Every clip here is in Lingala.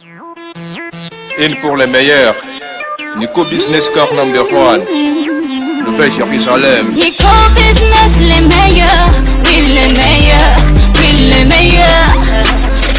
Une pour les meilleurs. Nico Business Car number 1. Nouvelle Jérusalem. Nico Business les meilleurs. Oui les meilleurs. Oui les meilleurs.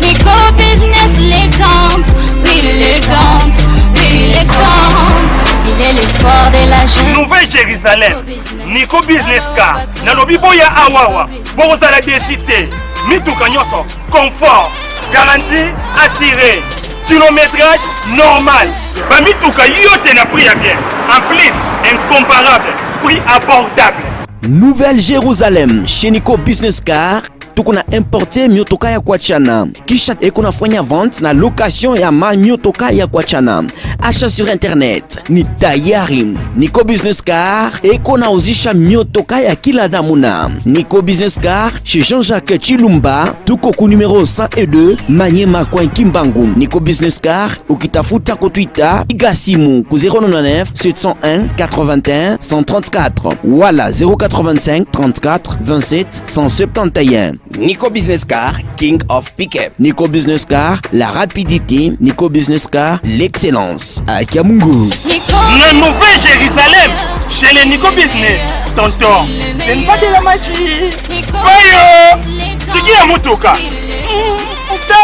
Nico Business l'exemple. Oui l'exemple. Oui l'exemple. Il est l'espoir de la jeune. Nouvelle Jérusalem. Nico Business Car. Nalobi boya awawa. Bozala décité. Mituka nyoso. Confort. Garantie assurée. Kilométrage normal. Bamituka yote na prix bien. En plus, incomparable. Prix abordable. Nouvelle Jérusalem chez Nico Business Car. Tukuna importe miotoka ya kuachana. Kisha ekunafanya vente na location ya miotoka ya kuachana. Achat sur internet ni tayari. Nico Business Car ekunauzisha miotoka ya kila namuna. Nico Business Car chez Jean-Jacques Chilumba. Tuko ku numéro 102 Manyema kwa Kimbangu. Nico Business Car ukitafuta ku Twitter igasimu ku 099 701 81 134 wala 085 34 27 171. Nico Business Car, King of Pickup. Nico Business Car, la rapidité. Nico Business Car, l'excellence. À Kiamungu. La Nouvelle Jérusalem, chez les Nico Business. Tonton, c'est une pas de la magie. Voyons, c'est qui a motoka? Putain,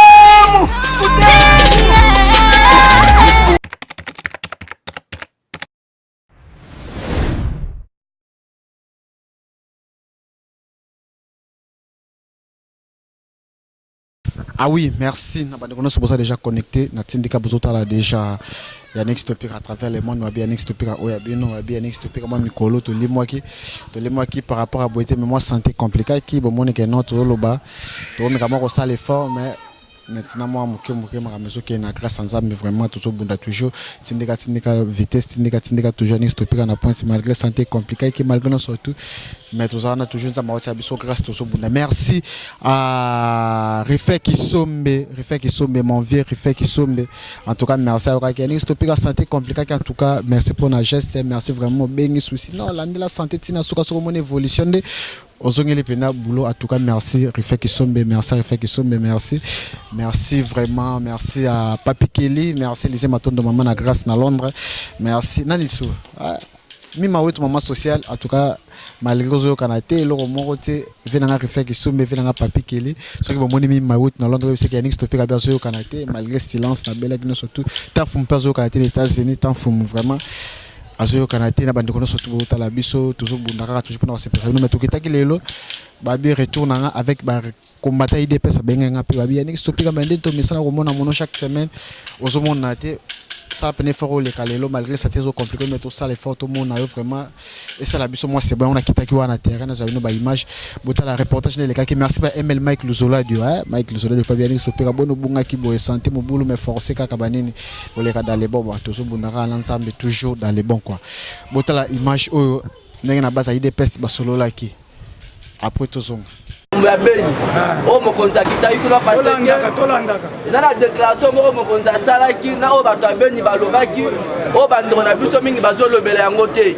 Ah oui, merci. Nous sommes déjà connectés. Nous sommes déjà Yannick Stopir à travers le monde. Yannick Stopir à Oyabino, Yannick Stopir à Mikolo, tous les mois qui par rapport à Boité, mais moi santé compliquée qui bon mon est notre loba. Donc nous avons ça l'effort mais maintenant moi ma maison qui est na grâce ensemble mais vraiment toujours bunda toujours tindika vitesse tindika toujours Yannick Stopir na point malgré santé compliquée qui malgré nous surtout mais tout ça on a toujours ça m'a biso grâce toujours bunda. Merci à Refait qui sombe mon vieux Refait qui sombe en tout cas merci à Yannick Stopir santé compliquée en tout cas merci pour la geste merci vraiment béni souci non la santé tina suka sur mon évolution de Ozongeli pena boulot en tout cas merci Refait qui sombe merci vraiment merci à Papi Kelly merci Lisée Maton de maman na grâce na Londres merci Naniso mi ma wetu maman social en tout cas malgré zo kanate lo morote venanga Refait qui sombe venanga Papi Kelly ce qui bomoni mi ma wetu na Londres c'est Yannick Stopir bien zo kanate malgré silence na beleg no surtout tant fum pas zo kanate les États-Unis tant fum vraiment azoyo kanate na bandeko no surtout tala biso toujours bundaka toujours pour se passer mais tout kitaki lelo babi retourne avec ba combattant IDPS benga pe babi Yannick Stopir bande to misana ko mona mono chaque semaine ozomona te ça peine fort le kalelo malgré ça très compliqué mais tout ça les photos mon a vraiment et ça la biso moi c'est bon on a kitaki wana terrain na no ba image bota la reportage les kaki merci ba ML Mike Luzola dio Mike Luzola de pas bien Yannick Stopir bono bunga ki boye santé mo boulot mais forcé kaka banini ole ka dans les bons toujours bundaka l'ensemble toujours dans les bons quoi bota la image oyo ndenge na base IDPS ba solo la ki après tout son o mokonzi akitaki kuna pasekeezaala déclaration moko mokonzi asalaki na oyo bato abeni balobaki oyo bandeko na biso mingi bazolobela yango te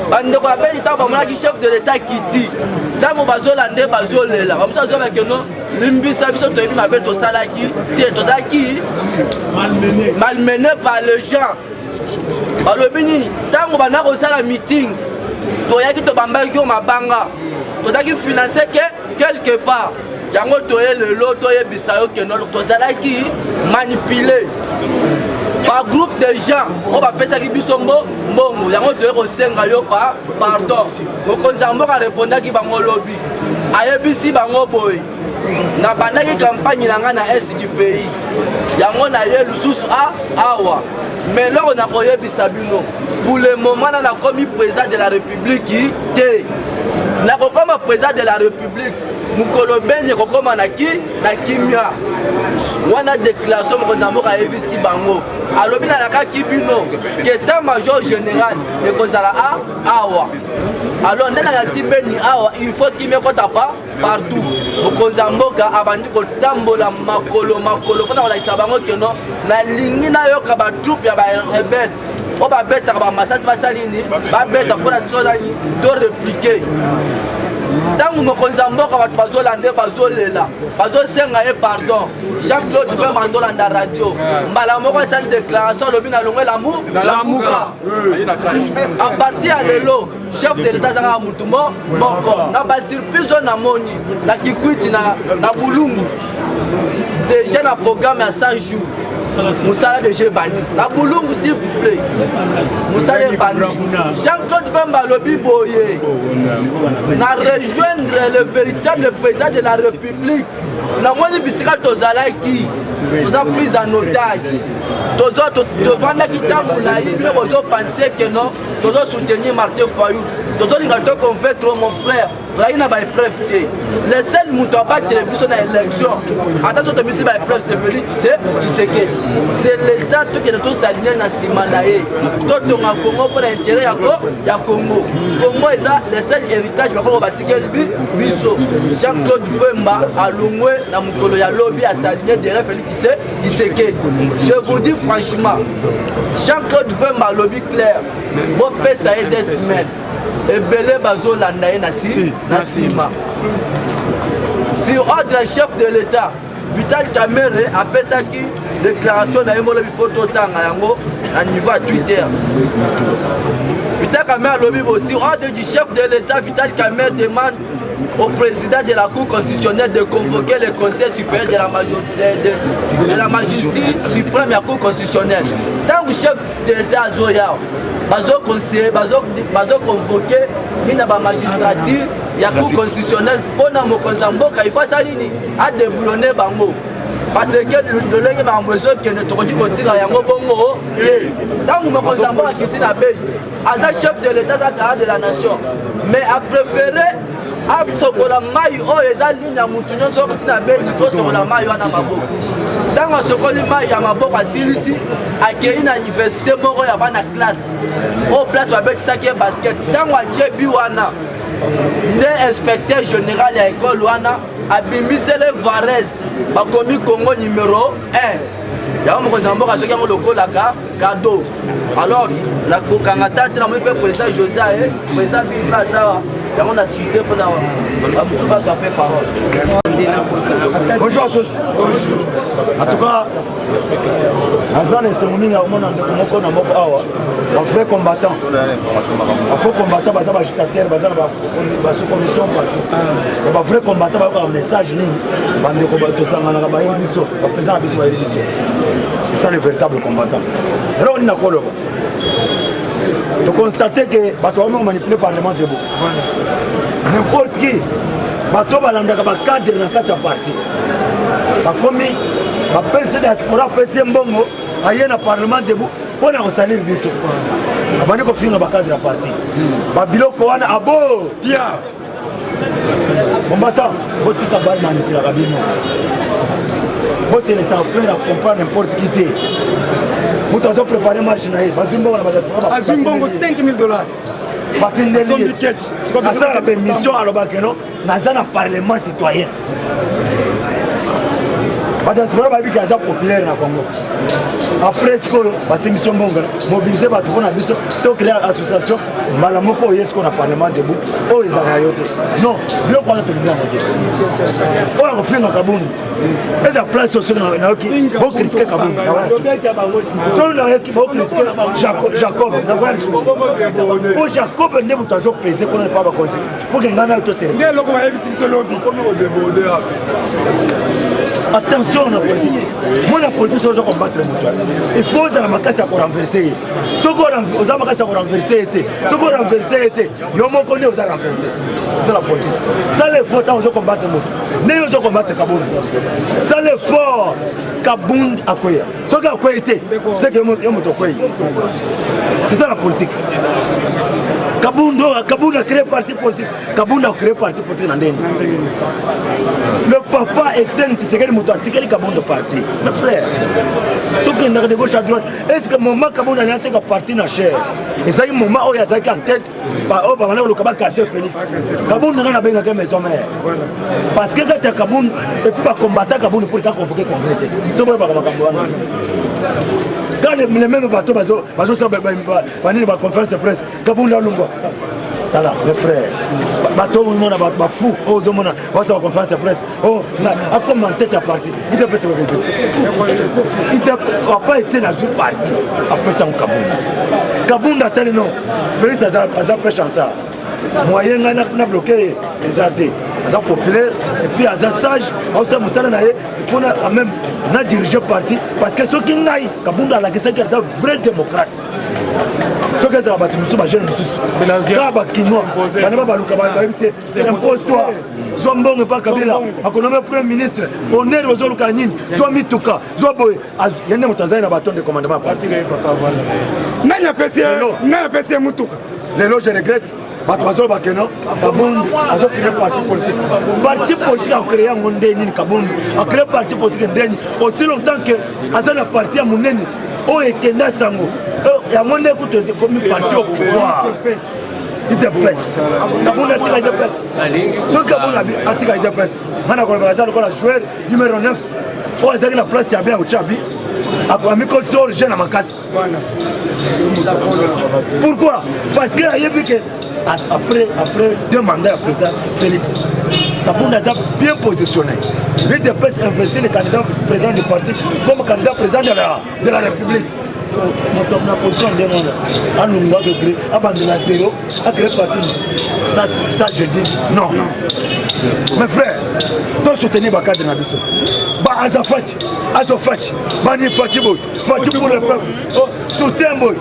bandeko ya beni ntango bamonaki chef de l'état kiti ntango bazolande bazolela bamosu azolaki no limbisa biso toyebi mabe tosalaki te tozalaki malmené par les gens balobi nini ntango banda kosala meeting toyaki tobambaki yo mabanga tozalaki financé quelque part yango toye lelo toyebisa yo ke tozalaki manipulé par groupe de gens oyo bapesaki biso mbongo yango toye kosenga yo pardon mokonzi ya mboka arepondaki bango lobi ayebisi bango boye nabandaki campagne na ngai na est du pays yango na ye lisusu awa mais loko nakoyebisa bino pour le moment na nakomi président de la république te nakokoma président de la république mukolo benye kokoma na kimia wana déclaration mokonzi ya mboka ayebisi bango alobi nalakaki bino ke état major général ekozala awa alors nde nakati beni awa il faut kimia ekota partout mokonzi ya mboka abandi kotambola makolo mpona kolakisa bango keno nalingi nayoka batroupe ya barebele oyo babetaka bamasasi basali nini babeta mpona tozani to répliquer ntango mokonzi ya mboka bato bazolande bazolela bazosenga ye pardon Jean-Claude Dufemba andolanda radio mbala moko esali déclaration alobi nalongwe lamuka a partir ya lelo chef de l'état azaka mutu moko na basurprise oyo namoni na kikwiti na bulungu déjà na programme ya 100 jours Moussala de Bani. La Boulungu, s'il vous plaît. Moussala de Bani. Jean-Claude Dufemba Lobi Boye. Na rejoindre le véritable président de la République. Na moni bisika tozala qui nous a pris en otage. Tozo devant qui tamboula, il faut penser que non, tozo soutenir Martin Fayou. Tozo dit que convaincre mon frère. Là il n'a pas épreuve. Les seuls moutons pas télévision dans l'élection. Attention de monsieur pas épreuve c'est Félix, c'est l'état qui est tous alignés dans Simanaé. Tout on a Congo pour l'intérêt ya Congo. Congo est ça les seuls héritages qu'on va bâtir biso. Jean-Claude Dufemba a loué dans mukolo ya lobby à s'aligner derrière Félix Tshisekedi. Je vous dis franchement, Jean-Claude Dufemba lobby clair. Bon paix ça est des semaines. Et belé bazo landaye na sima. Si ordre chef de l'État Vital Kamerhe a fait ça qui déclaration na yemolo photo tanga yango à niveau à Twitter. Vital Kamerhe lobby aussi ordre du chef de l'État Vital Kamerhe demande au président de la Cour constitutionnelle de convoquer le Conseil supérieur de la magistrature suprême de la Cour constitutionnelle. Tant que chef de l'État Zoya, bazo conseiller, bazo convoquer la magistrature de la Cour constitutionnelle pour na mokonza mboka il faut ça nini a déboulonner bango. Parce que le lenge ba besoin que ne tokoki kotira yango bongo tant que mokonza mboka kitina be as chef de l'État de la nation mais a préféré sokola mai oyo eza ligne ya mutu nyonso oyo kotina beli to sokola mai wana maboko ntango asokoli mai ya maboko asilisi akei na université moko ya bana classe oyo place babetisaki ye basket ntango ajebi wana nde inspecteur général ya ekole wana abimisele Varese bakomi Congo numéro 1 yango mokonzi ya mboka soki yango lokolaka kado alors nakokanga ta te na moi mpe président José président Bimba azawa yango na cité mpona bamosusu bazwa mpe parole. Bonjour à tous. Bonjour. En tout cas, aza na cérémonie na omona ndeko moko na moko awa bavrai combattant bafaux combattant baza bagitateur baza na basous commission partout bavrai combattant bayoka message nini bandeko tosanganaka bayebi biso baprésident na biso bayebi biso c'est ça le véritable combattant. Alors nini nakoloba de constater que bato bamoko manipulé parlement de beaucoup n'importe qui bato balandaka bacadre na kati ya parti bakomi bapesi diaspora apesi mbongo aye na parlement debu mpona kosalir biso abandi kofinga bacadre ya parti babiloko wana abo bia bombata botika bali manipulaka bino botele sans faire à comprendre n'importe qui te moto azo préparé marche na ye bazwi mbongo na badiaspora azwi mbongo $5,000 batindeli asalaka bémission alobaka no naza na parlement citoyen badiaspora babiki aza populaire na Congo après sikoyo basengiso mbongo mobilize bato mpona biso to créer association mbala moko oyo esiko na parlement debu oyo ezalaka yo te non biloko wana tolingi yango te oyo kofinga kabundu eza place soki nayoki bokritike kabundu soki nayoki bokritike jacob nakoya lisusu po jacob nde moto azopese kuna epa bakonse po ke ngai nayo tosere nde eloko bayebisi biso lobi attention na politique mona politique soki oza combattre moto il faut ozala makasi ya korenverse ye soki oza makasi ya korenverse ye te soki orenverse ye te yo moko nde oza renverse c'est la politique sala effort ntango ozo combattre moto nde yo ozo combattre kabundu sala effort kabundu akoya soki akoya te seke yo moto okoyi c'est ça la politique Kabundu a créé parti politique. Kabundu a créé parti politique dans l'Inde. Le papa Etienne Tshisekedi Moto a tiré Kabundu parti. Mes frères, tout qui est de gauche à droite, est-ce que moment Kabundu a été un parti na cher? Et ça y est moment où il y a en tête, oh bah on a le Kabak cassé Félix. Kabundu n'a pas bien qu'à maison mère. Parce que quand tu as Kabundu et puis pas combattre Kabundu pour convoquer Congrès. C'est pas Kabundu. Quand les mêmes bateaux, ils ont une conférence de presse, Kabundu a l'ungwa. Voilà, mes frères. Bateau, on a fou. Oh, on a conférence de presse. Oh, comme en tête à parti, il doit se résister. Il ne va pas être dans une partie. Après ça, on Kabounda. Kabounda, tel non. Félix a pêché en ça. Moyen, on a bloqué les artés. Ils sont populaires et puis ils sont sages. Il faut quand même diriger le parti parce que ceux qui n'ont pas Kabounda, c'est un vrai démocrate. Ceux qui ont battu Moussou, c'est impose-toi. Zombon n'est pas Kabila. On a premier ministre. On est aux Olukanine. Zomi Touka. Zoboy. Il y a un Tanzanie à bâton de commandement parti. N'a pas Moutuka. Les loges, je regrette. Batouazo Bakeno, Kabound a créé un parti politique. Parti politique a créé un monde ni Kabound. A créé un parti politique aussi longtemps que Azana parti à Mouneni. Oh, et Kenda Sango. Il y a monde qui est comme un parti au pouvoir. Il déplace. Kabound a tiré de presse. Ce Kabound a tiré de presse. Mana Kolbazar, le joueur numéro 9. Oh, il y a la place, il y a bien au Tchabi. Après, il y a un jeune à ma casse. Pourquoi? Parce qu'il y a vu que après 2 mandats à présent, Félix Kabounda a bien positionné. Il dépêche investir le candidat président du parti comme candidat président de la République. Notre position de monde, à l'Ungwa de Gré, à Bandela Zéro, à créer parti. Ça, je dis non. Mes frères, tous soutenir Bakar de Nabiso. Azofach, Bani Fachiboy, Fachi pour le peuple, soutien boy.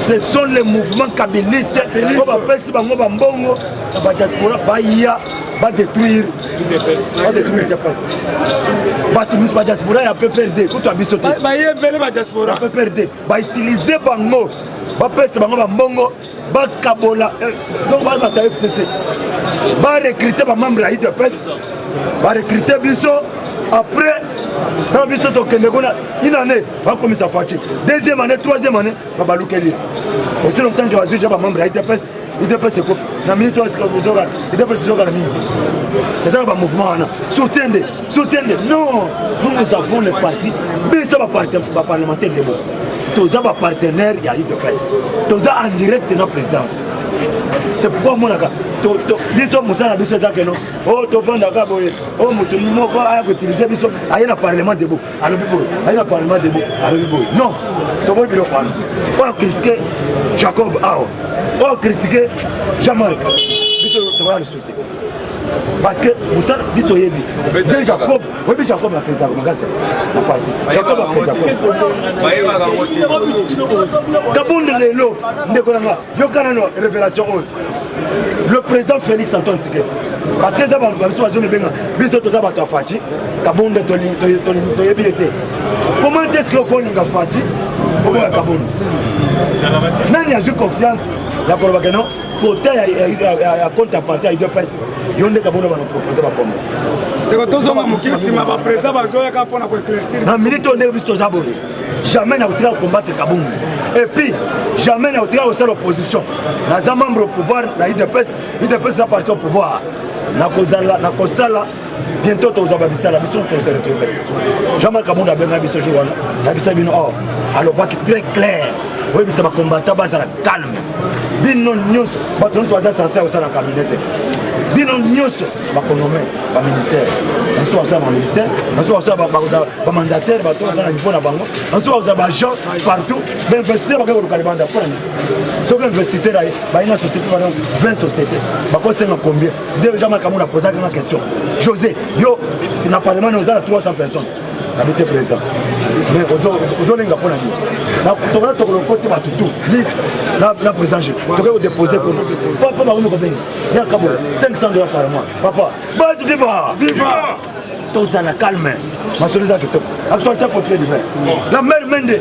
Ce sont les mouvements kabylistes qui vont Bambongo, la diaspora, Bahia, va détruire l'UDPS. La diaspora est un peu perdue. Quand tu as vu sauter, la diaspora est perdue. Va utiliser Bango, va passer Bambongo, va Kabola, donc va battre FCC. Va recruter les membres de l'UDPS, va recruter Bisso. Après, dans Bisso, une année, va commencer à faire. Deuxième année, troisième année, va balouker. Aussi longtemps que je vais membre de l'UDPS, l'UDPS c'est quoi? La minute où l'UDPS c'est quoi? C'est ça le mouvement. Soutiendez. Non, nous avons les partis, mais ça va parlementaire de vous. Tous les partenaires, il y a l'UDPS. Tous en direct de notre présidence. C'est pourquoi moi, biso musala biso ezake non oh to vanda ka boye oh mutu moko aya utiliser biso aye na parlement debout alobi boye aye na parlement debout alobi boye non to boye bilo kwano on critiquer Jacob Ao on critiquer Jamal biso to va le soutenir parce que musala biso yebi de Jacob oui Jacob la président magase la parti Jacob la président Kabounda lelo ndeko nanga yokana no révélation le président Félix Antoine Tshisekedi parce que ça va nous choisir bien biso to za bato afati Kabounda to yebilité comment est-ce que on nga fati au Kabounda nani a eu confiance la Kolbakeno côté à compte à partir à UDPS yonde Kabounda va nous proposer ba comment tozo mukisi ma président bazoya ka pona ko éclaircir na minute on est biso za boye jamais n'a tiré à combattre Kabounda et puis jamais n'a tiré au sein de l'opposition naza membre au pouvoir na UDPS a parti au pouvoir na kozala bientôt toza babisala biso to se retrouver Jean-Marc Kabounda benga biso jowana na bisa bino oh alobaki très clair oui bisa ba combattant bazala calme bino nyonso bato nyonso baza censé au sein de la cabinet bino nyonso bakonome baministère baso baza baministère baso baza bamandataire bato baza na niveau na bango baso baza bagent partout bainvestisseur bakaki koluka libanda mpona soki investisseur aye bayina société wana 20 sociétés bakosenga combien nde Jean-Marc Kabounda posaki nga question José yo na parlement oza na 300 personnes habité président mais ozolenga mpona nini tokona tokolokoti bato tout liste na président tokoki kodépose papa bakomi kobenga ya Kabounda 500 $ par mois papa base viva tozala calme masolo eza kitoko actualité portugais du vert la mère Mende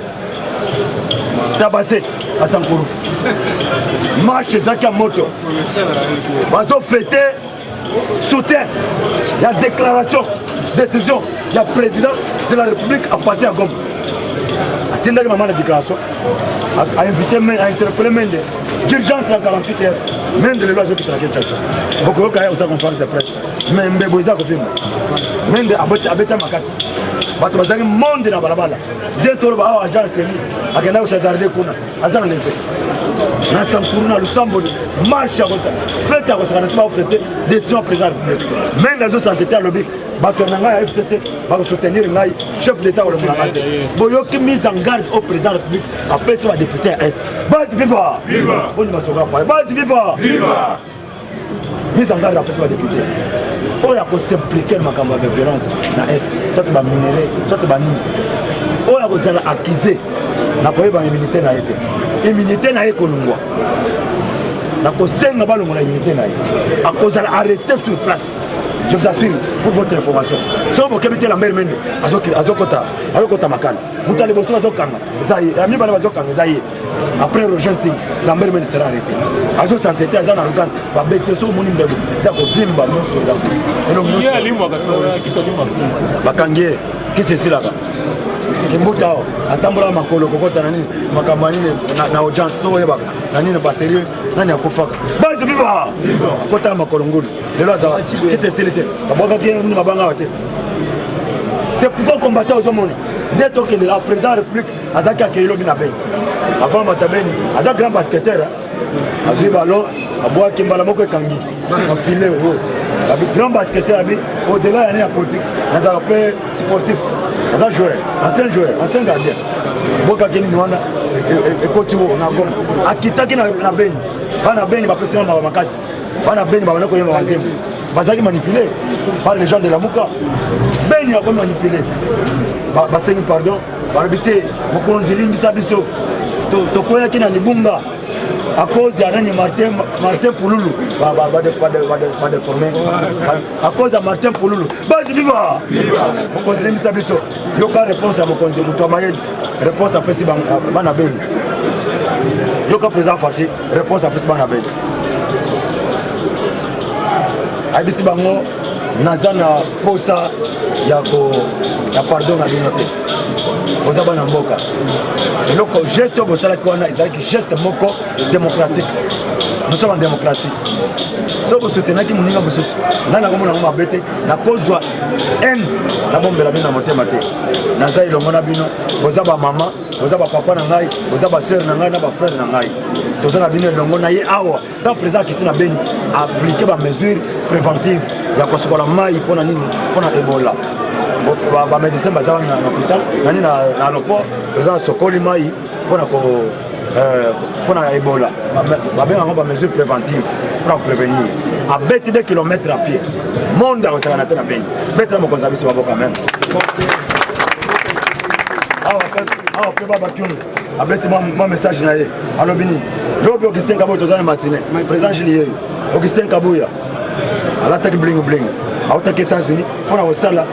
tabase à Sankuru marche ezaki ya moto bazofete soutien ya déclaration décision ya président de la République à partir à Goma atindaki maman la déclaration a invité a interpellé Mende d'urgence dans 48 heures Mende lelo azokitala Kinshasa bokoyoka ye osa conférence de presse mais mbebo eza kofimba Mende abeta makasi bato bazalaki monde na balabala nde toloba awa agence akenda kosazarde kuna aza na leve na sankuru na lusambo marche akosa fete akosaka na tima ofete décision ya président ya république mai nazosantete alobi bato na ngai ya FCC bakosoutenir ngai chef d'état kolomona te boyoki mise en garde au président de la république apesi badéputé ya est basi viva boni basoka paye basi viva mise en garde apesi badéputé oyo akosimplike na makambo ya violence na est soki baminere soki banini oyo akozala accusé nakoyeba immunité na ye te immunité na ye kolongwa nakosenga balongola immunité na ye akozala arrêté sur place. Je vous assure, pour votre information. Si vous avez la mère Mende, Azokota Makana, vous allez vous Azokanga, après Rogenting, la mère Mende sera arrêtée. Azo s'entêter à Zana Rogas, va bêter sur mon numéro, ça va vimba, non sur la Bakangé, qui c'est là-bas? Mbutao atambola makolo kokota nani makamani na audience so yebaka nani na baseri nani akufaka basi viva akota makolo ngulu lelo za kise silite kaboka ke ni mabanga wate c'est pourquoi combattre aux hommes dès que la président de la république azaki akelo bina ben avant matabeni aza grand basketteur azui ballon aboa kimbala moko kangi afile abi grand basketteur abi au-delà ya politique nazala pe sportif aza joueur, ancien gardien. Boka keni niwana ekoti wo na goma. Akitaki na beni. Bana beni ba pesa na makasi. Bana beni ba banako yema wanzembe. Bazaki manipulé par les gens de la Mouka. Beni a comme manipulé. Ba sengi pardon, ba habité mokonzi limbisa biso. To koya kina ni bumba. À cause de Martin Pouloulou, pas de formé. À cause de Martin Pouloulou, basi viva. Mon conseiller Mr Bisso, yoka réponse à mon conseiller Moutoamaye, réponse à Pessi Banabel. Yoka président Fati, réponse à Pessi Banabel. Aibisi Bango, Nazana Posa, Yako, ya pardon à l'unité. Ozaba na mboka. Et donc, geste au Bossala Kouana, c'est un geste moko démocratique. Nous sommes en démocratie. Si vous soutenez que nous sommes en démocratie, nous sommes en démocratie. Nous sommes en haine. Nous sommes en démocratie. Nous sommes en démocratie. Vous avez maman, vous avez papa, vous avez soeur, vous avez frère. Vous avez en démocratie. Dans le président qui est appliqué des mesures préventives. Il y a des mailles pour Ebola. Les médecins sont dans l'hôpital, dans l'aéroport, président Sokoli Maï pour Ebola. Il y a des mesures préventives pour prévenir. À 2 kilomètres à pied, le monde a été en train de faire. Mettre mon conseil sur quand même. Mon message est alors Bini. L'autre Augustin Kabouya dans la matinée. Président Julien, Augustin Kabouya. À l'attaque bling bling. À l'attaque États-Unis pour la salle.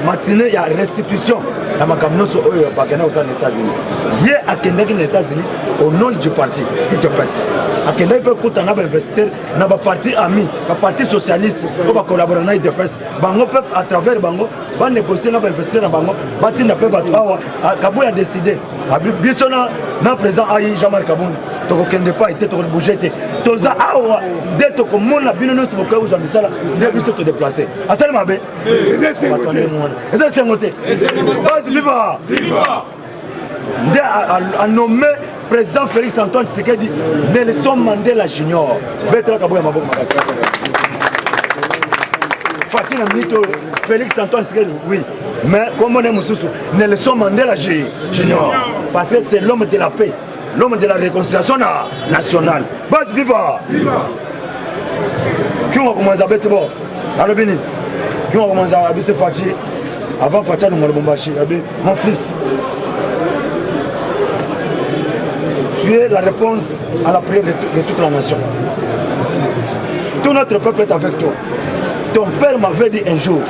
Matinée, il y a restitution dans ma camionneuse aux États-Unis. Hier, à Kendaki, aux États-Unis, au nom du parti, il te passe. À Kendaki, peut investir dans le parti ami, le parti socialiste, on va collaborer avec il te passe. Bango peut, à travers Bango, va négocier, on va investir dans Bango. Bati n'a pas Kabouya a décidé. Bissona, non présent, Jean-Marc Kaboun. Tu ne pas été bougé. Tu as awa dès que mon abino ne se voit où j'en ça, c'est juste te déplacer. À ça m'a bé. Viva. A nommé président Félix Antoine Tshisekedi Nelson Mandela Junior. Betra Kabouya Maboko Makasi. Fatina Mito Félix Antoine Tshisekedi, oui. Mais comme on est Moussoussou, Nelson Mandela Junior. Parce que c'est l'homme de la paix. L'homme de la réconciliation nationale. Base viva! Qui ont commencé à bêter bon? Alors, Bini, qui ont commencé à bêter Fachi? Avant Fachi, nous avons bombaché. Mon fils, tu es la réponse à la prière de toute la nation. Tout notre peuple est avec toi. Ton père m'avait dit un jour,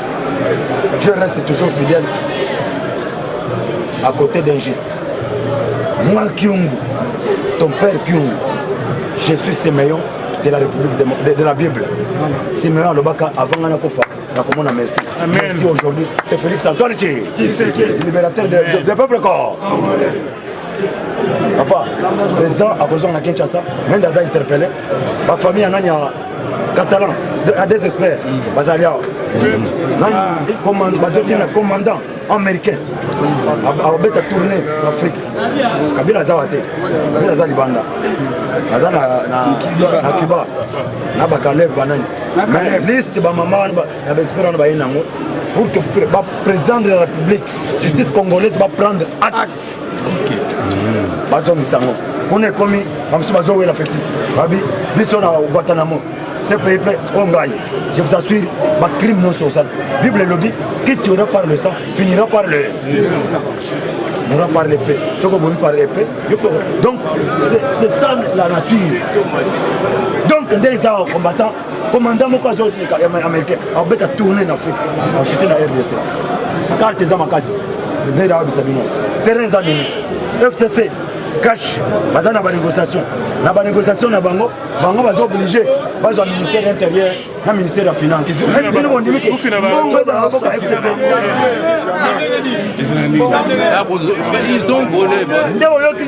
Dieu reste toujours fidèle à côté d'injuste. Moi, Kyungu, ton père Kyungu, je suis Siméon de la République de la Bible. Siméon Lobaka avant Anakofa. Merci. Merci aujourd'hui. C'est Félix Antoine Tshisekedi, libérateur du peuple corps. Papa, le président a besoin de Kinshasa, même dans interpellé. Ma famille en a catalan à des experts bazali awa bazotina commandant américain abeta tourné l'Afrique Kabila aza wa te Kabila aza libanda aza na Cuba na bakalev banani mais liste bamama na baexpert wana baye nango pour que le président de la République justice congolaise va prendre acte bazongisango kuna ekomi bamosusu bazowela petit babi biso na Guantanamo CPIP Ongaï, je vous assure, ma crime non social. Bible le dit, qui tuera par le sang finira par le mourra par l'épée. Ce que vous par l'épée. Donc, c'est ça la nature. Donc, des combattants, commandant mon cas américain, on va tourner en Afrique, on chuter dans la RDC. Carte des amakas, le nez d'Arabi Sabino, terrain Zamini, FCC. Cash, baza na ba négociation. Na ba négociation na bango bazo obligé, bazo au ministère de l'Intérieur, na ministère de la Finance. Bino bon dimi ke. Bongo za maboka FCC. Ils ont volé. Ndeo yoki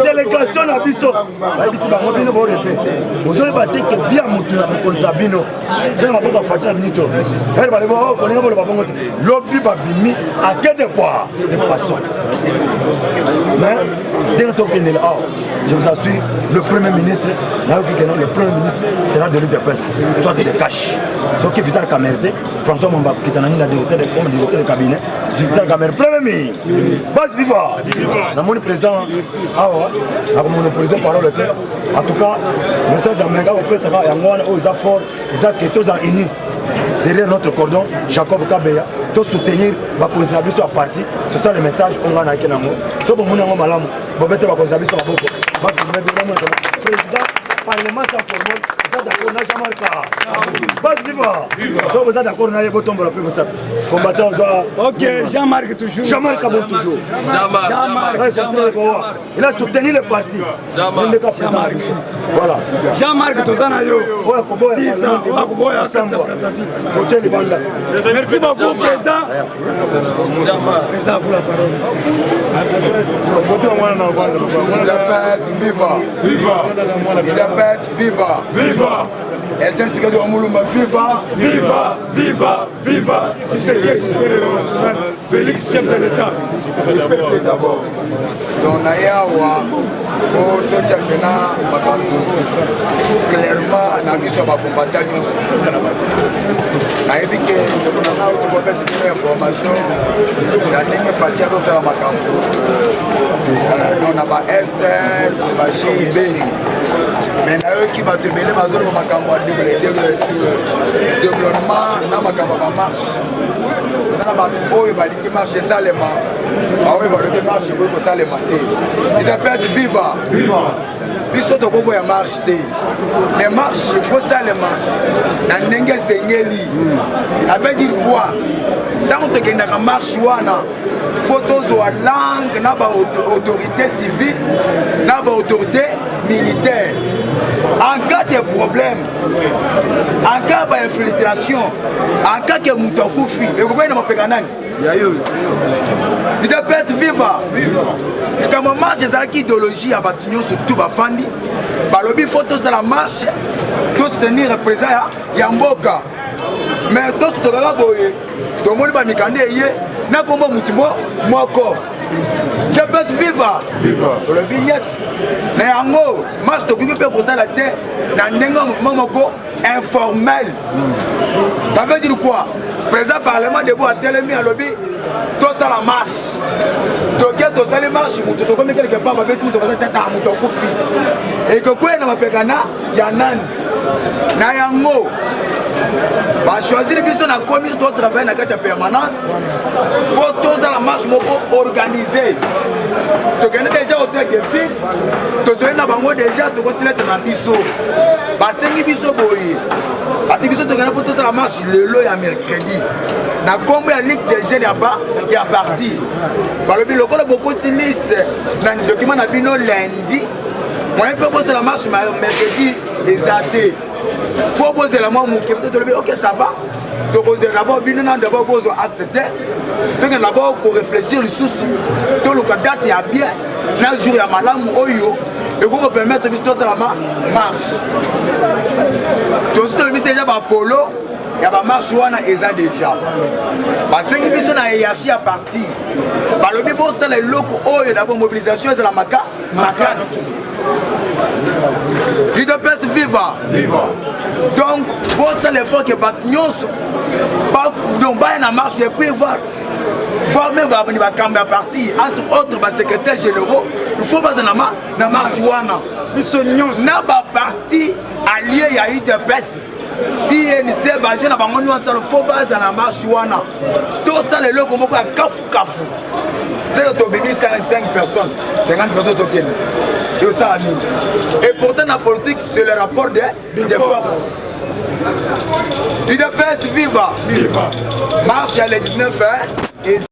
délégation na biso. Ba bisi bango bino bo refe. Bozo ba teke via mutu na konza bino. C'est maboka fatina minito. Elle ba lebo ko ninga bo ba bongo. Lobby ba bimi à quel de poids de poisson. Mais dès que je vous assure, le Premier ministre, le Premier ministre sera de l'UDPS, soit de cash. Ce qui est vital Kamerte, François Mamba, qui est un directeur de cabinet, Vital Kamerte, Premier ministre, base viva. Dans mon président, mon président parole était, en tout cas, le message d'Amérique au président, ils ont fort, ils ont tous unis. Derrière notre cordon, Jacob Kabeya, tout soutenir ma position à parti. C'est ça le message qu'on a avec nous. Ce que nous avons malam, Bobette va position à beaucoup. Président, Parlement sans formule, ça d'accord, n'a jamais pas. Bas viva. Donc vous êtes d'accord, n'a pas tombé la paix ça. Combattant ok, Jean-Marc toujours. Jean-Marc Kabon toujours. Jean-Marc. Il a soutenu le parti. Jean-Marc. Voilà. Jean-Marc Tozanayo. Merci beaucoup, président. Président, vous la parole. Viva. Viva. Viva. Viva. Et ainsi que viva. Viva. Viva. Viva. Félix, chef de l'État. D'abord. Donc, Nayawa, pour tout le clairement, on a mis sur ma combattante. On a dit que nous avons une information. On a dit que Fatia doit faire ma campagne. On a pas Esther, on a chez Ibéni. Mais eux qui va te mêler ma zone, ma campagne de développement, dans ma campagne marche. On a pas de marche salement. Ah oui, le marche, il faut s'alimenter. Il est viva. Biso to koko ya marche te. Mais marche, il faut seulement na ndenge sengeli. Ça veut dire quoi? Tant que tu as marche wana, photos ou langue na ba autorité civile, na ba autorité militaire. En cas de problème, en cas d'infiltration, en cas que mutu akufi, et vous voyez na mapekanani. Il est viva. Et quand on marche, c'est l'idéologie à Batignon, surtout Bafandi. Balobi, il faut tous à la marche, tous tenir le président Yamboka. Mais tous te regarder, tout le monde va me canner, n'a pas moi encore. Je peux vivre. Pour le vignette. Mais en gros, marche de Google pour ça la terre, dans un mouvement informel. Ça veut dire quoi? Président Parlement debout à Télémi à lobby, tout ça la marche. Tout ça les marches, tout comme quelque part, va tout dans tête à mon conflit. Et que quoi, dans ma pégana, il y a nan. Nayango. Va choisir les bisous dans la commission de travail dans la permanence. Pour tous dans la marche organisée. Tu connais déjà au tête de ville. Tu sais déjà, tu continues à être dans le bisou. Parce que les bisous, parce que tu connais pour tous dans la marche le lot et mercredi. Na combien de ligue de jeunes là-bas, il y a parti. Par le bilan, il y a beaucoup de listes. Dans le document, il y a lundi. Moi, je peux poser la marche mercredi des athées. Il faut poser la main, ok, ça va. Tu poses d'abord, d'abord, pose acte. Tu as d'abord réfléchir le sous. Tu as date, il y a bien. Un jour, il y a malam, oyo. et vous permettre de faire la marche. Tout ce que le ministère de Polo, il y a la marche déjà. Parce que nous sommes dans hiérarchie à partir. Par le bon c'est les locaux, il y a la mobilisation de la macasse. Il doit pas se vivre. Donc, bon c'est l'effort que nous donc la marche, je peux voir même la partie, entre autres, les secrétaires généraux, il faut pas la marche. Nous sommes parti allié, il y a eu des baisses. INC, il y a faut pas dans la marche. Tout ça, les locaux, il y a Kafou. C'est 5 personnes, 50 personnes au Kenya. Et pourtant, la politique, c'est le rapport des forces. Il ne peut pas vivre. Marche à le 19 hein.